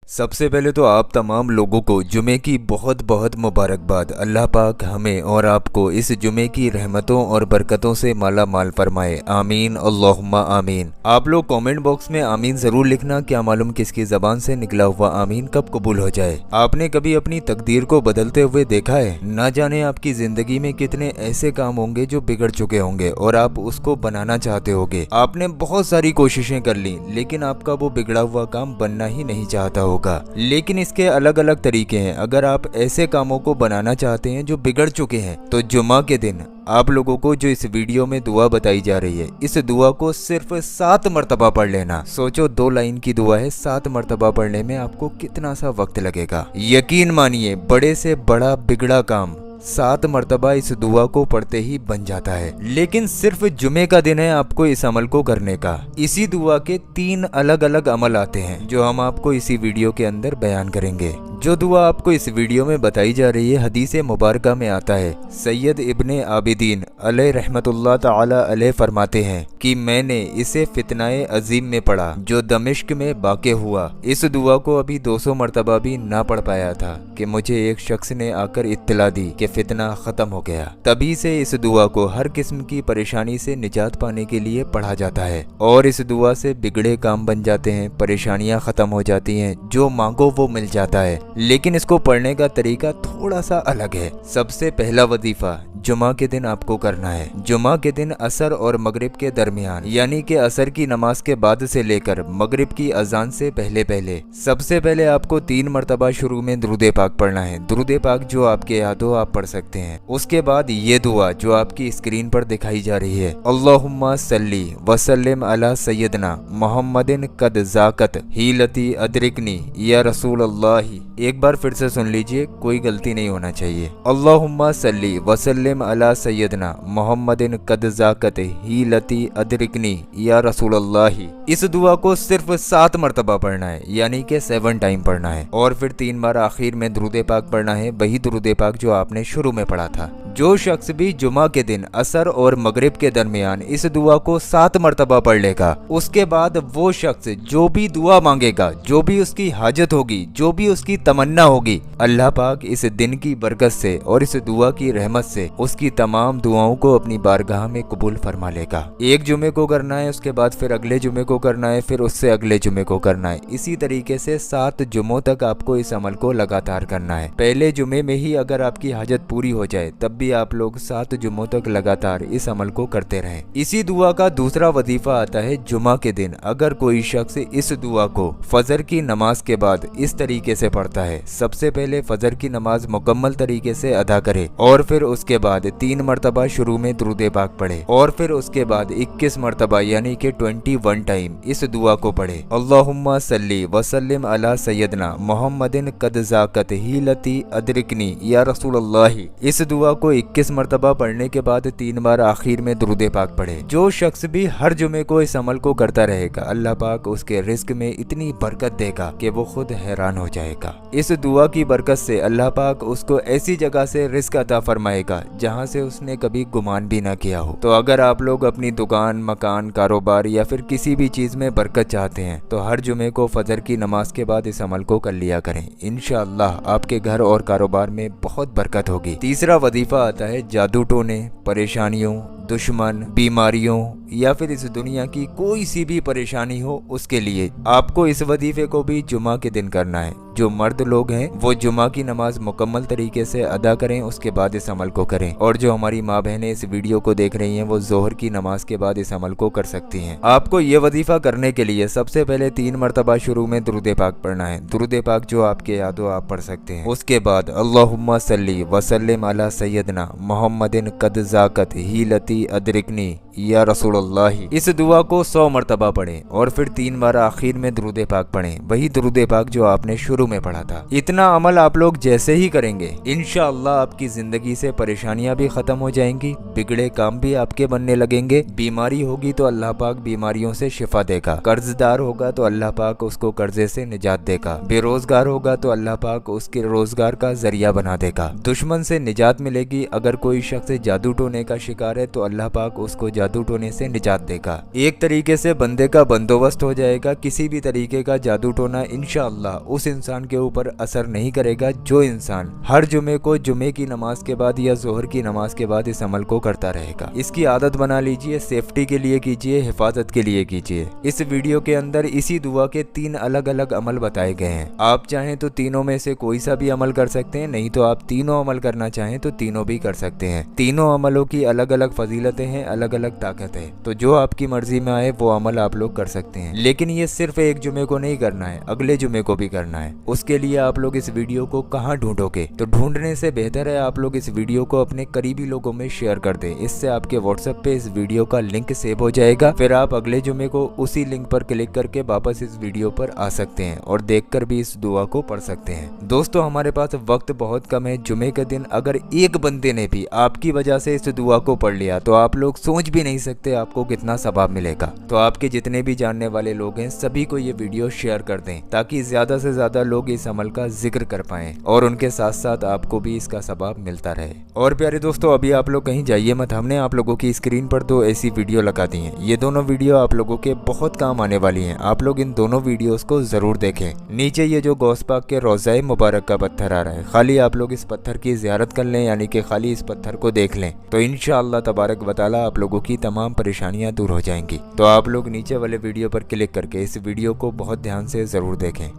सबसे पहले तो आप तमाम लोगों को जुमे की बहुत बहुत मुबारकबाद। अल्लाह पाक हमें और आपको इस जुमे की रहमतों और बरकतों से माला माल फरमाए। आमीन अल्लाहुम्मा आमीन। आप लोग कमेंट बॉक्स में आमीन ज़रूर लिखना, क्या मालूम किसकी ज़बान से निकला हुआ आमीन कब कबूल हो जाए। आपने कभी अपनी तकदीर को बदलते हुए देखा है? ना जाने आपकी ज़िंदगी में कितने ऐसे काम होंगे जो बिगड़ चुके होंगे और आप उसको बनाना चाहते होगे। आपने बहुत सारी कोशिशें कर ली लेकिन आपका वो बिगड़ा हुआ काम बनना ही नहीं चाहता होगा। लेकिन इसके अलग अलग तरीके हैं। अगर आप ऐसे कामों को बनाना चाहते हैं जो बिगड़ चुके हैं तो जुमा के दिन आप लोगों को जो इस वीडियो में दुआ बताई जा रही है, इस दुआ को सिर्फ 7 मरतबा पढ़ लेना। सोचो 2 लाइन की दुआ है, 7 मरतबा पढ़ने में आपको कितना सा वक्त लगेगा। यकीन मानिए बड़े से बड़ा बिगड़ा काम 7 मरतबा इस दुआ को पढ़ते ही बन जाता है। लेकिन सिर्फ जुमे का दिन है आपको इस अमल को करने का। इसी दुआ के 3 अलग अलग अमल आते हैं जो हम आपको इसी वीडियो के अंदर बयान करेंगे। जो दुआ आपको इस वीडियो में बताई जा रही है, हदीस मुबारका में आता है, सैयद इब्ने आबिदीन अलैह रहमतुल्लाह ताला अलैह फरमाते हैं कि मैंने इसे फितनाए अजीम में पढ़ा जो दमिश्क में वाक़े हुआ। इस दुआ को अभी 200 मरतबा भी ना पढ़ पाया था कि मुझे एक शख्स ने आकर इत्तला दी कि फितना खत्म हो गया। तभी से इस दुआ को हर किस्म की परेशानी से निजात पाने के लिए पढ़ा जाता है और इस दुआ से बिगड़े काम बन जाते हैं, परेशानियां खत्म हो जाती हैं, जो मांगो वो मिल जाता है। लेकिन इसको पढ़ने का तरीका थोड़ा सा अलग है। सबसे पहला वजीफा जुमा के दिन आपको करना है। जुमा के दिन असर और मगरिब के दरमियान, यानी कि असर की नमाज के बाद से लेकर मगरिब की अजान से पहले पहले सबसे पहले आपको 3 मरतबा शुरू में दुरूद पाक पढ़ना है। दुरूद पाक जो आपके याद हो आप पढ़ सकते हैं। उसके बाद ये दुआ जो आपकी स्क्रीन पर दिखाई जा रही है, अल्लाहुम्मा सल्ली वसल्लिम अला सय्यदना मोहम्मदिन कद ज़ाकत हीलती अदरिकनी या रसूल अल्लाह। एक बार फिर से सुन लीजिए, कोई गलती नहीं होना चाहिए। अल्लाहुम्मा सल्ली वसल्लिम अला सय्यदना मोहम्मदिन कद ज़ाकत हीलती अदरिकनी या रसूल अल्लाह। इस दुआ को सिर्फ 7 मरतबा पढ़ना है, यानी कि 7 टाइम पढ़ना है और फिर 3 बार आखिर में दुरूद पाक पढ़ना है, वही दुरूद पाक जो आपने शुरू में पढ़ा था। जो शख्स भी जुमा के दिन असर और मगरिब के दरमियान इस दुआ को 7 मरतबा पढ़ लेगा, उसके बाद वो शख्स जो भी दुआ मांगेगा, जो भी उसकी हाजत होगी, जो भी उसकी तमन्ना होगी, अल्लाह पाक इस दिन की बरकत से और इस दुआ की रहमत से उसकी तमाम दुआओं को अपनी बारगाह में कबूल फरमा लेगा। एक जुमे को करना है, उसके बाद फिर अगले जुमे को करना है, फिर उससे अगले जुमे को करना है। इसी तरीके से 7 जुमों तक आपको इस अमल को लगातार करना है। पहले जुमे में ही अगर आपकी हाजत पूरी हो जाए तब भी आप लोग 7 जुमों तक लगातार इस अमल को करते रहें। इसी दुआ का दूसरा वजीफा आता है जुमा के दिन। अगर कोई शख्स इस दुआ को फजर की नमाज के बाद इस तरीके से पढ़ता है, सबसे पहले फजर की नमाज मुकम्मल तरीके से अदा करे और फिर उसके बाद 3 मरतबा शुरू में दुरूद पाक पढ़े और फिर उसके बाद 21 मरतबा यानी कि 21 टाइम इस दुआ को पढ़े, अल्लाहुम्मा सल्ली वसल्लिम अला सय्यदना मोहम्मदिन कद ज़ाकत हीलती अदरिकनी या रसूल अल्लाह। इस दुआ को 21 मरतबा पढ़ने के बाद 3 बार आखिर में दुरूद पाक पढ़े। जो शख्स भी हर जुमे को इस अमल को करता रहेगा, अल्लाह पाक उसके रिस्क में इतनी बरकत देगा कि वो खुद हैरान हो जाएगा। इस दुआ की बरकत से अल्लाह पाक उसको ऐसी जगह से रिस्क अता फरमाएगा जहां से उसने कभी गुमान भी ना किया हो। तो अगर आप लोग अपनी दुकान, मकान, कारोबार या फिर किसी भी चीज में बरकत चाहते हैं तो हर जुमे को फजर की नमाज के बाद इस अमल को कर लिया करें। इंशाअल्लाह आपके घर और कारोबार में बहुत बरकत होगी। तीसरा वजीफा आता है जादू टोने, परेशानियों, दुश्मन, बीमारियों या फिर इस दुनिया की कोई सी भी परेशानी हो, उसके लिए आपको इस वजीफे को भी जुमा के दिन करना है। जो मर्द लोग हैं वो जुमा की नमाज मुकम्मल तरीके से अदा करें, उसके बाद इस अमल को करें। और जो हमारी माँ बहनें इस वीडियो को देख रही हैं वो जोहर की नमाज के बाद इस अमल को कर सकती हैं। आपको ये वजीफा करने के लिए सबसे पहले 3 मरतबा शुरू में दुरूद पाक पढ़ना है। दुरूद पाक जो आपके याद हो आप पढ़ सकते हैं। उसके बाद अल्लाहुम्मा सल्ली वसल्लिम अला सय्यदना मोहम्मदिन कद ज़ाकत हीलती अदरिकनी या रसूल अल्लाह। इस दुआ को 100 मरतबा पढ़ें और फिर 3 बार आखिर में दुरूद पाक पढ़ें, वही दुरूद पाक जो आपने शुरू शुरू में पढ़ा था। इतना अमल आप लोग जैसे ही करेंगे इंशाअल्लाह आपकी जिंदगी से परेशानियां भी खत्म हो जाएंगी, बिगड़े काम भी आपके बनने लगेंगे। बीमारी होगी तो अल्लाह पाक बीमारियों से शिफा देगा, कर्जदार होगा तो अल्लाह पाक उसको कर्जे से निजात देगा, बेरोजगार होगा तो अल्लाह पाक उसके रोजगार का जरिया बना देगा, दुश्मन से निजात मिलेगी। अगर कोई शख्स जादू टोने का शिकार है तो अल्लाह पाक उसको जादू टोने से निजात देगा। एक तरीके से बंदे का बंदोबस्त हो जाएगा। किसी भी तरीके का जादू टोना इंशाअल्लाह उस इंसान के ऊपर असर नहीं करेगा जो इंसान हर जुमे को जुमे की नमाज के बाद या जोहर की नमाज के बाद इस अमल को करता रहेगा। इसकी आदत बना लीजिए, सेफ्टी के लिए कीजिए, हिफाजत के लिए कीजिए। इस वीडियो के अंदर इसी दुआ के 3 अलग अलग अमल बताए गए हैं। आप चाहें तो तीनों में से कोई सा भी अमल कर सकते हैं, नहीं तो आप तीनों अमल करना चाहें तो तीनों भी कर सकते हैं। तीनों अमलों की अलग अलग फजीलतें हैं, अलग अलग ताकत है, तो जो आपकी मर्जी में आए वो अमल आप लोग कर सकते हैं। लेकिन ये सिर्फ एक जुमे को नहीं करना है, अगले जुमे को भी करना है। उसके लिए आप लोग इस वीडियो को कहाँ ढूंढोगे? तो ढूंढने से बेहतर है आप लोग इस वीडियो को अपने करीबी लोगों में शेयर कर दें। इससे आपके व्हाट्सएप पे इस वीडियो का लिंक सेव हो जाएगा। फिर आप अगले जुमे को उसी लिंक पर क्लिक करके वापस इस वीडियो पर आ सकते हैं और देखकर भी इस दुआ को पढ़ सकते हैं। दोस्तों हमारे पास वक्त बहुत कम है। जुमे के दिन अगर एक बंदे ने भी आपकी वजह से इस दुआ को पढ़ लिया तो आप लोग सोच भी नहीं सकते आपको कितना सवाब मिलेगा। तो आपके जितने भी जानने वाले लोग हैं सभी को ये वीडियो शेयर कर दें ताकि ज्यादा से ज्यादा लोग इस अमल का जिक्र कर पाएं और उनके साथ साथ आपको भी इसका सवाब मिलता रहे। और प्यारे दोस्तों अभी आप लोग कहीं जाइए मत, हमने आप लोगों की स्क्रीन पर 2 ऐसी वीडियो लगा दी हैं। ये दोनों वीडियो आप लोगों के बहुत काम आने वाली हैं। आप लोग इन दोनों वीडियोस को जरूर देखें। नीचे ये जो गौस पाक के रोज़ाए मुबारक का पत्थर आ रहा है, खाली आप लोग इस पत्थर की ज़ियारत कर लें, यानी कि खाली इस पत्थर को देख लें तो इंशाअल्लाह तबारक व तआला आप लोगों की तमाम परेशानियां दूर हो जाएंगी। तो आप लोग नीचे वाले वीडियो पर क्लिक करके इस वीडियो को बहुत ध्यान से ज़रूर देखें।